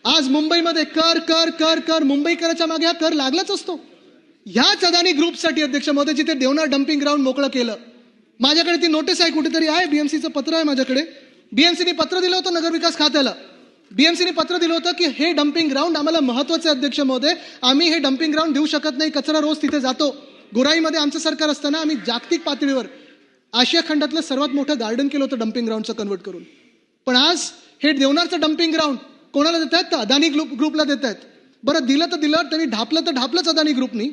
आज मुंबईमध्ये कर कर कर कर मुंबईकरांच्या मागे हा कर लागलाच असतो. ह्याच अदानी ग्रुपसाठी अध्यक्ष महोदय जिथे देवनार डम्पिंग ग्राउंड मोकळं केलं, माझ्याकडे ती नोटीस आहे, कुठेतरी आहे, बीएमसीचं पत्र आहे माझ्याकडे. बीएमसीने पत्र दिलं होतं नगरविकास खात्याला. बीएमसीने पत्र दिलं होतं की हे डम्पिंग ग्राउंड आम्हाला महत्वाचं आहे अध्यक्ष महोदय, आम्ही हे डम्पिंग ग्राउंड देऊ शकत नाही, कचरा रोज तिथे जातो. गोराईमध्ये आमचं सरकार असताना आम्ही जागतिक पातळीवर आशिया खंडातलं सर्वात मोठं गार्डन केलं होतं डम्पिंग ग्राउंडचं कन्वर्ट करून. पण आज हे देवनारचं डम्पिंग ग्राउंड कोणाला देत आहेत? तर अदानी ग्रुपला देत आहेत. बरं, दिलं तर दिलं, त्यांनी ढापलं तर ढापलंच अदानी ग्रुपनी.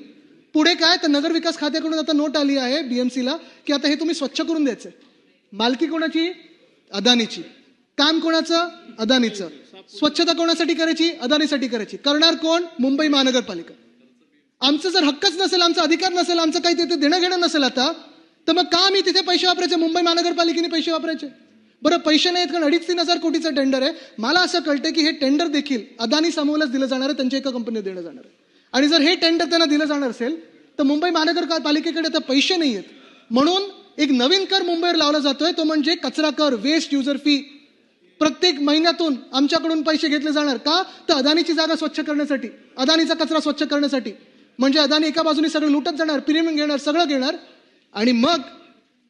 पुढे काय, तर नगरविकास खात्याकडून आता नोट आली आहे बीएमसीला की आता हे तुम्ही स्वच्छ करून द्यायचंय. मालकी कोणाची? अदानीची. काम कोणाचं? अदानीचं. स्वच्छता कोणासाठी करायची? अदानीसाठी करायची. करणार कोण? मुंबई महानगरपालिका. आमचं जर हक्कच नसेल, आमचा अधिकार नसेल, आमचं काही तिथे देणं घेणं नसेल आता, तर मग का आम्ही तिथे पैसे वापरायचे? मुंबई महानगरपालिकेने पैसे वापरायचे. बरं, पैसे नाहीत कारण 2,500-3,000 कोटीचं टेंडर आहे. मला असं कळतंय की हे टेंडर देखील अदानी समूहालाच दिलं जाणार आहे, त्यांच्या एका कंपनीला देणं जाणार आहे. आणि जर हे टेंडर त्यांना दिलं जाणार असेल तर मुंबई महानगरपालिकेकडे आता पैसे नाही आहेत. म्हणून एक नवीन कर मुंबईवर लावला जातोय, तो म्हणजे कचरा कर, वेस्ट युजर फी. प्रत्येक महिन्यातून आमच्याकडून पैसे घेतले जाणार. का? तर अदानीची जागा स्वच्छ करण्यासाठी, अदानीचा कचरा स्वच्छ करण्यासाठी. म्हणजे अदानी एका बाजूने सगळं लुटत जाणार, प्रीमियम घेणार, सगळं घेणार, आणि मग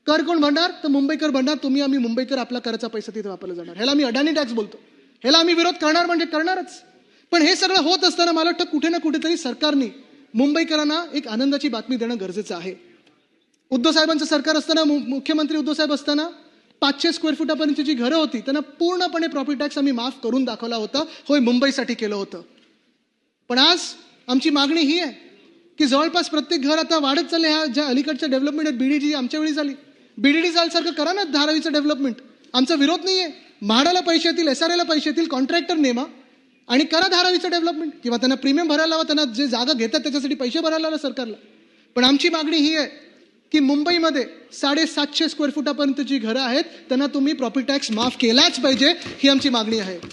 कर कोण भरणार? तर मुंबईकर भरणार. तुम्ही आम्ही मुंबईकर आपला कराचा पैसा तिथे वापरला जाणार. ह्याला आम्ही अडाणी टॅक्स बोलतो. ह्याला आम्ही विरोध करणार म्हणजे करणारच. पण हे सगळं होत असताना मला वाटतं कुठे ना कुठेतरी सरकारने मुंबईकरांना एक आनंदाची बातमी देणं गरजेचं आहे. उद्धव साहेबांचं सरकार असताना, मुख्यमंत्री उद्धव साहेब असताना 500 स्क्वेअर फुटापर्यंतची जी घरं होती त्यांना पूर्णपणे प्रॉपर्टी टॅक्स आम्ही माफ करून दाखवला होता. होय, मुंबईसाठी केलं होतं. पण आज आमची मागणी ही आहे की जवळपास प्रत्येक घर आता वाढत चालले. ह्या ज्या अलीकडच्या डेव्हलपमेंट आहेत, बीडीजी आमच्या वेळी झाली, बीडीडी सारखं करा ना धारावीचं डेव्हलपमेंट. आमचा विरोध नाहीये. म्हाडाला पैसे येतील, एसआरएला पैसे येतील, कॉन्ट्रॅक्टर नेमा आणि करा धारावीचं डेव्हलपमेंट, किंवा त्यांना प्रीमियम भरायला लावा, त्यांना जे जागा घेतात त्याच्यासाठी पैसे भरायला लावा सरकारला. पण आमची मागणी ही आहे की मुंबईमध्ये 750 स्क्वेअर फुटापर्यंत जी घरं आहेत त्यांना तुम्ही प्रॉपर्टी टॅक्स माफ केलाच पाहिजे. ही आमची मागणी आहे.